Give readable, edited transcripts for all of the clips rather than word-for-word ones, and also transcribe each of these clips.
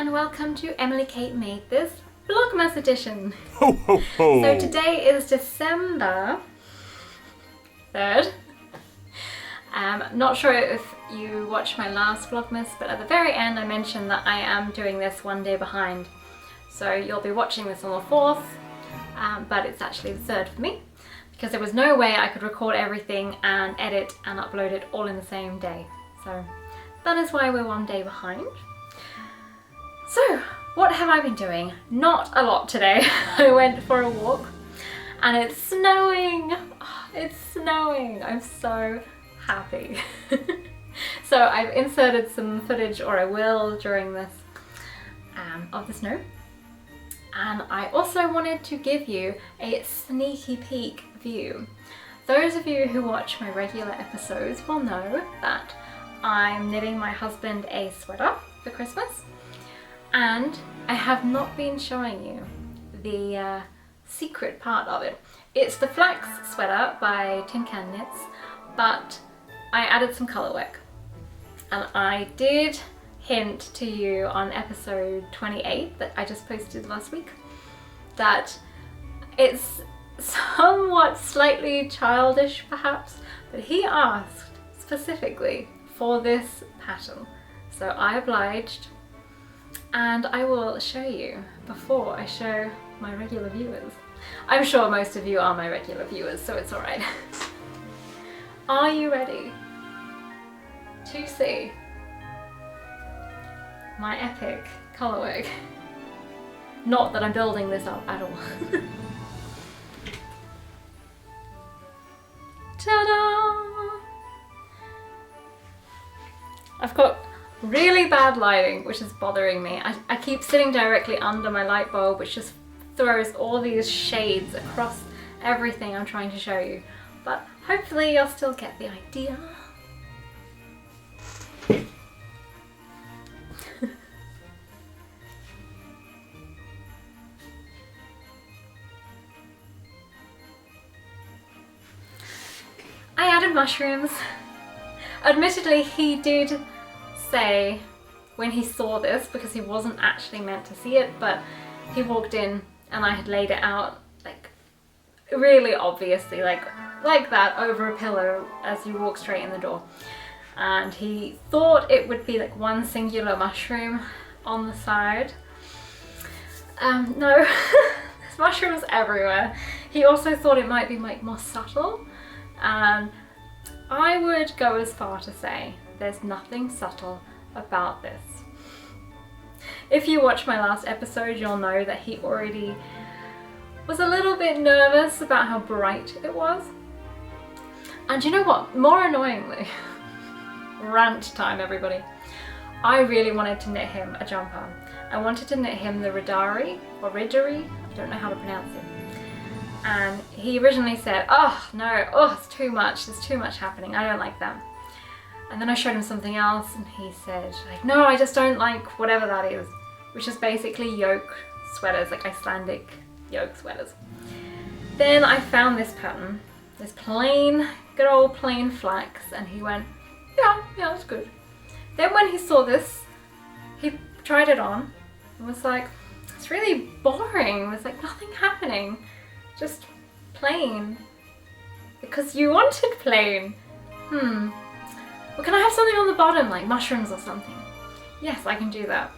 and welcome to Emily Kate Made This Vlogmas edition. Ho, ho, ho. So today is December 3rd. Not sure if you watched my last Vlogmas, but at the very end I mentioned that I am doing this one day behind. So you'll be watching this on the 4th, but it's actually the 3rd for me, because there was no way I could record everything and edit and upload it all in the same day. So that is why we're one day behind. So, what have I been doing? Not a lot today. I went for a walk and it's snowing. Oh, it's snowing. I'm so happy. So I've inserted some footage, or I will during this, of the snow. And I also wanted to give you a sneaky peek view. Those of you who watch my regular episodes will know that I'm knitting my husband a sweater for Christmas. And I have not been showing you the secret part of it. It's the Flax sweater by Tincan knits, but I added some colourwork. And I did hint to you on episode 28 that I just posted last week that it's somewhat slightly childish perhaps, but he asked specifically for this pattern. So I obliged. And I will show you before I show my regular viewers. I'm sure most of you are my regular viewers, so it's alright. Are you ready to see my epic colourwork? Not that I'm building this up at all. Ta-da! I've got really bad lighting, which is bothering me. I keep sitting directly under my light bulb, which just throws all these shades across everything I'm trying to show you. But hopefully you'll still get the idea. I added mushrooms. Admittedly, he did say when he saw this, because he wasn't actually meant to see it, but he walked in and I had laid it out like really obviously, like that over a pillow as you walk straight in the door, and he thought it would be like one singular mushroom on the side. No, there's mushrooms everywhere. He also thought it might be like more subtle, and I would go as far to say there's nothing subtle about this. If you watch my last episode, you'll know that he already was a little bit nervous about how bright it was. And you know what? More annoyingly, rant time everybody, I really wanted to knit him a jumper. I wanted to knit him the Ridari, or Ridari, I don't know how to pronounce it. And he originally said, oh no, oh it's too much, there's too much happening, I don't like that. And then I showed him something else and he said, like, no, I just don't like whatever that is, which is basically yoke sweaters, like Icelandic yoke sweaters. Then I found this pattern, this plain, good old plain flax, and he went, yeah, that's good. Then when he saw this, he tried it on and was like, it's really boring, there's like nothing happening, just plain. Because you wanted plain. Well, can I have something on the bottom, like mushrooms or something? Yes, I can do that.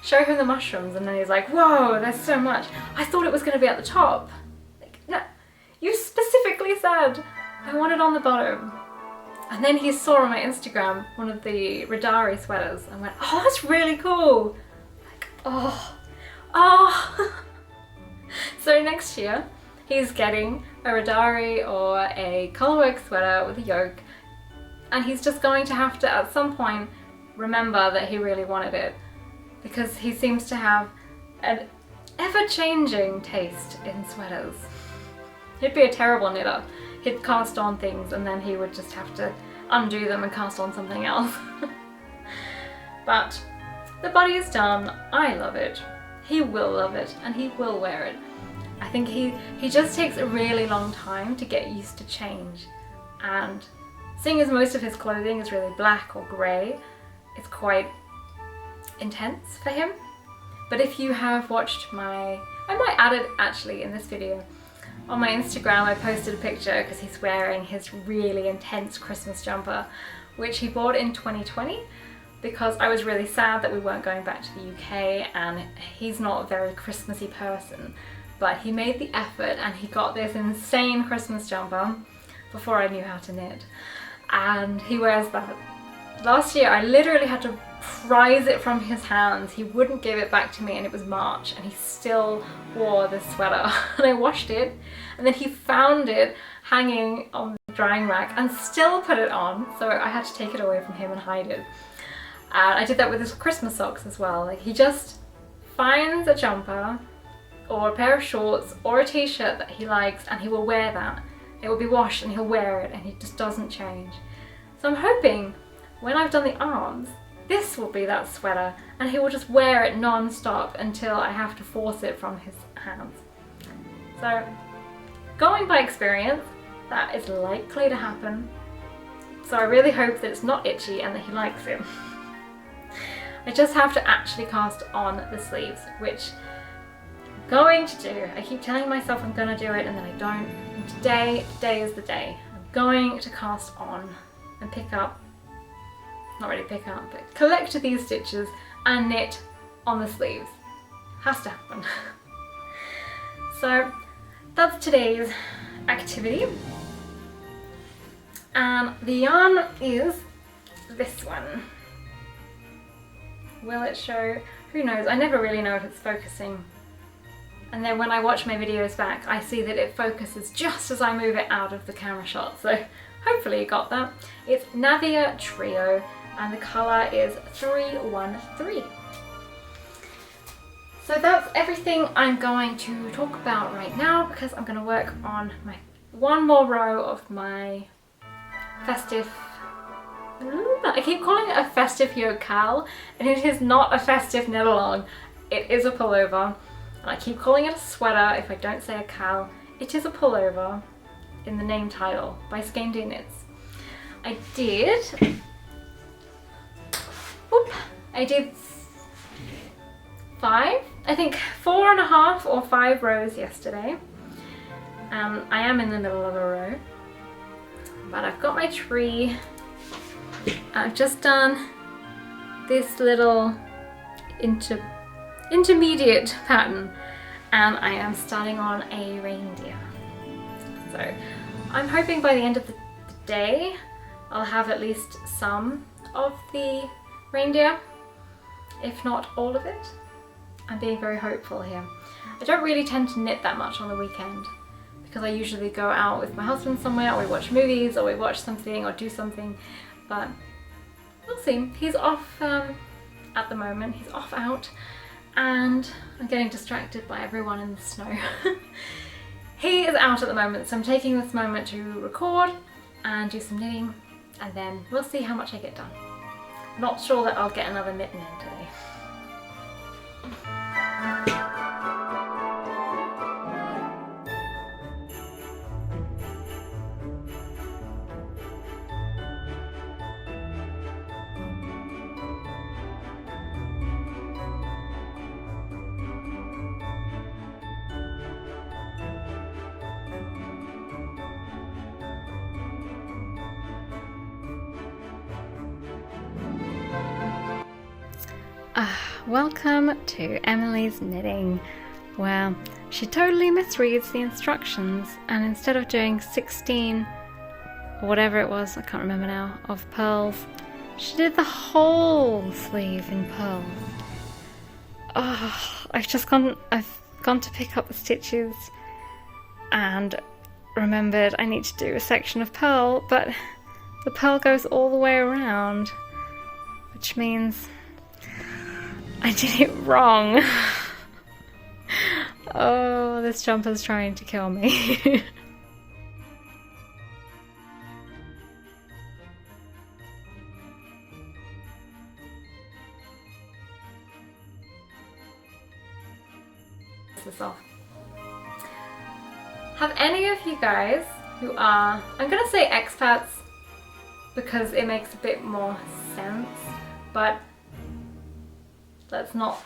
Show him the mushrooms, and then he's like, whoa, there's so much. I thought it was going to be at the top. Like, no, you specifically said I want it on the bottom. And then he saw on my Instagram one of the Ridari sweaters and went, oh, that's really cool. Like, oh. So next year, he's getting a Ridari or a Colourwork sweater with a yoke. And he's just going to have to, at some point, remember that he really wanted it, because he seems to have an ever-changing taste in sweaters. He'd be a terrible knitter. He'd cast on things and then he would just have to undo them and cast on something else. But the body is done. I love it. He will love it and he will wear it. I think he just takes a really long time to get used to change, and seeing as most of his clothing is really black or grey, it's quite intense for him. But if you have watched I might add it actually in this video. On my Instagram I posted a picture because he's wearing his really intense Christmas jumper, which he bought in 2020 because I was really sad that we weren't going back to the UK, and he's not a very Christmassy person. But he made the effort and he got this insane Christmas jumper before I knew how to knit. And he wears that. Last year I literally had to prise it from his hands. He wouldn't give it back to me, and it was March and he still wore this sweater. And I washed it, and then he found it hanging on the drying rack and still put it on. So I had to take it away from him and hide it. And I did that with his Christmas socks as well. Like, he just finds a jumper or a pair of shorts or a t-shirt that he likes and he will wear that. It will be washed and he'll wear it, and he just doesn't change. So I'm hoping when I've done the arms, this will be that sweater and he will just wear it non-stop until I have to force it from his hands. So going by experience, that is likely to happen. So I really hope that it's not itchy and that he likes it. I just have to actually cast on the sleeves, which I'm going to do. I keep telling myself I'm going to do it and then I don't. And today is the day. I'm going to cast on and pick up, not really pick up, but collect these stitches and knit on the sleeves. Has to happen. So that's today's activity. And the yarn is this one. Will it show? Who knows? I never really know if it's focusing. And then when I watch my videos back, I see that it focuses just as I move it out of the camera shot. So hopefully you got that. It's Navia Trio and the colour is 313. So that's everything I'm going to talk about right now, because I'm going to work on my one more row of my festive, I keep calling it a festive yoke-al, and it is not a festive knit-along. It is a pullover, and I keep calling it a sweater if I don't say a cal. It is a pullover in the name title by Skein Knits. I did 5, I think 4.5 or 5 rows yesterday. I am in the middle of a row, but I've got my tree. I've just done this little intermediate pattern, and I am starting on a reindeer. So I'm hoping by the end of the day I'll have at least some of the reindeer, if not all of it. I'm being very hopeful here. I don't really tend to knit that much on the weekend because I usually go out with my husband somewhere, or we watch movies, or we watch something or do something, but we'll see. He's off at the moment, he's off out, and I'm getting distracted by everyone in the snow. He is out at the moment, so I'm taking this moment to record and do some knitting, and then we'll see how much I get done. Not sure that I'll get another mitten in today. Welcome to Emily's knitting, where she totally misreads the instructions, and instead of doing 16 or whatever it was, I can't remember now, of pearls, she did the whole sleeve in pearls. Oh, I've gone to pick up the stitches and remembered I need to do a section of pearl, but the pearl goes all the way around, which means I did it wrong. Oh, this jumper's trying to kill me. This off. Have any of you guys who are, I'm gonna say expats because it makes a bit more sense, but let's not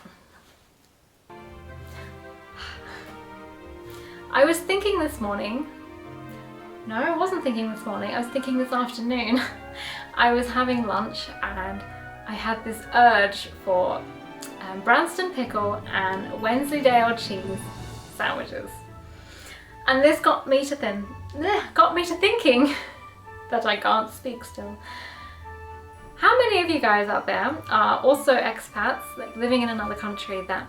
I was thinking this morning, no, I wasn't thinking this morning, I was thinking this afternoon. I was having lunch and I had this urge for Branston pickle and Wensleydale cheese sandwiches. And this got me to thinking that I can't speak still. How many of you guys out there are also expats, like living in another country, that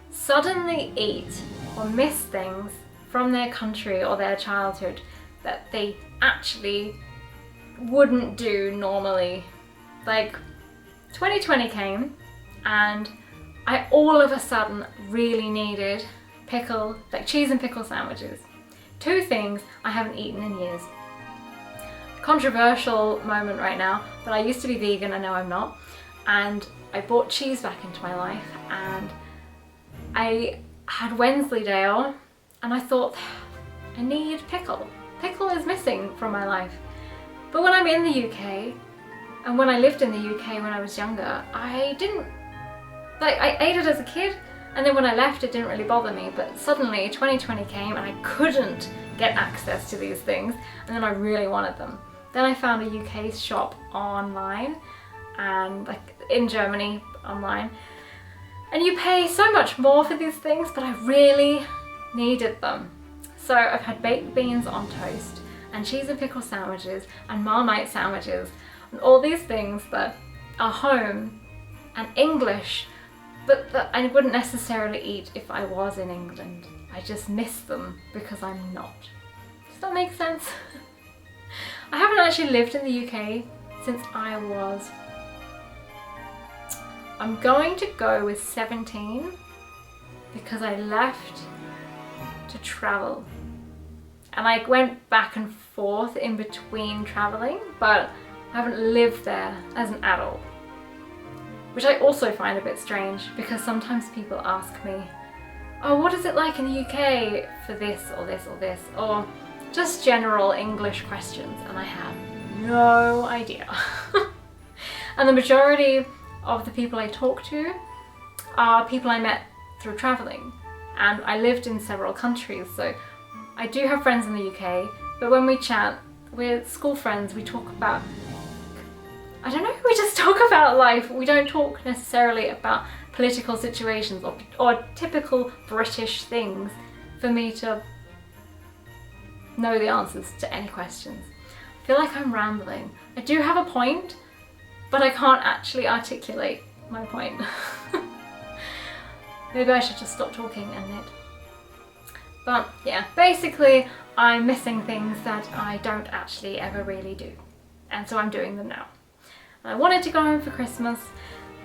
suddenly eat or miss things from their country or their childhood that they actually wouldn't do normally? Like 2020 came and I all of a sudden really needed pickle, like cheese and pickle sandwiches. Two things I haven't eaten in years. Controversial moment right now, but I used to be vegan, and now I'm not, and I brought cheese back into my life, and I had Wensleydale and I thought, I need pickle. Pickle is missing from my life. But when I'm in the UK, and when I lived in the UK when I was younger, I didn't, like, I ate it as a kid, and then when I left it didn't really bother me, but suddenly 2020 came and I couldn't get access to these things, and then I really wanted them. Then I found a UK shop online, and like in Germany online, and you pay so much more for these things, but I really needed them. So I've had baked beans on toast and cheese and pickle sandwiches and Marmite sandwiches and all these things that are home and English, but that I wouldn't necessarily eat if I was in England. I just miss them because I'm not. Does that make sense? I haven't actually lived in the UK since I'm going to go with 17, because I left to travel. And I went back and forth in between traveling, but I haven't lived there as an adult. Which I also find a bit strange, because sometimes people ask me, oh, what is it like in the UK for this or this or this, or just general English questions, and I have no idea. And the majority of the people I talk to are people I met through traveling, and I lived in several countries, so I do have friends in the UK, but when we chat, we're school friends, we talk about, I don't know, we just talk about life. We don't talk necessarily about political situations or typical British things for me to know the answers to any questions. I feel like I'm rambling. I do have a point, but I can't actually articulate my point. Maybe I should just stop talking and knit. But yeah, basically I'm missing things that I don't actually ever really do, and so I'm doing them now. I wanted to go home for Christmas.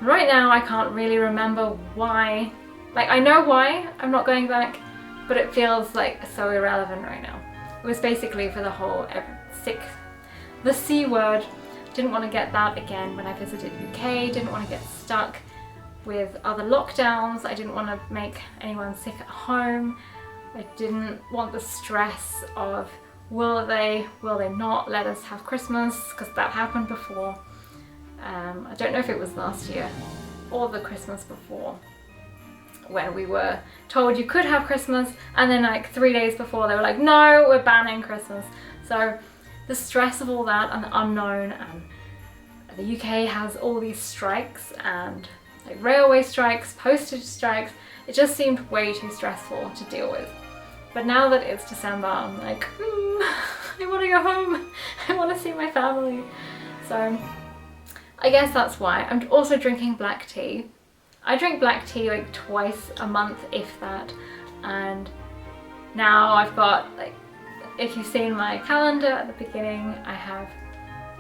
Right now I can't really remember why. Like, I know why I'm not going back, but it feels like so irrelevant right now. It was basically for the whole the C word. Didn't want to get that again when I visited UK, didn't want to get stuck with other lockdowns, I didn't want to make anyone sick at home, I didn't want the stress of will they not let us have Christmas, because that happened before. I don't know if it was last year or the Christmas before, when we were told you could have Christmas, and then like 3 days before they were like, no, we're banning Christmas. So the stress of all that and the unknown, and the UK has all these strikes, and like railway strikes, postage strikes, it just seemed way too stressful to deal with. But now that it's December, I'm like, I want to go home, I want to see my family. So I guess that's why. I'm also drinking black tea. I drink black tea like twice a month, if that, and now I've got, like, if you've seen my calendar at the beginning, I have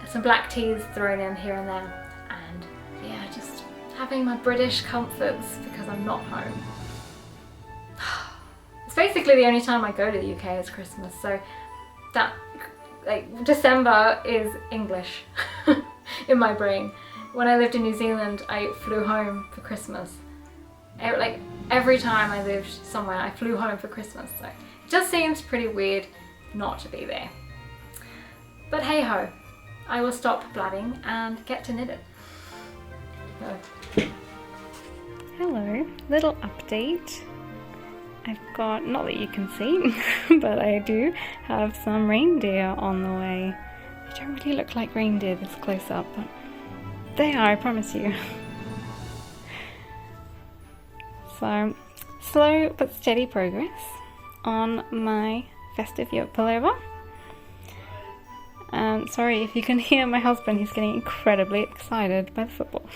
some black teas thrown in here and there, and yeah, just having my British comforts because I'm not home. It's basically the only time I go to the UK is Christmas, so that, like, December is English in my brain. When I lived in New Zealand, I flew home for Christmas. Like, every time I lived somewhere, I flew home for Christmas, so it just seems pretty weird not to be there. But hey ho, I will stop blabbing and get to knit it. So. Hello, little update. I've got, not that you can see, but I do have some reindeer on the way. They don't really look like reindeer this close up, but they are, I promise you. So, slow but steady progress on my festive yoke pullover. Sorry if you can hear my husband, he's getting incredibly excited by the football.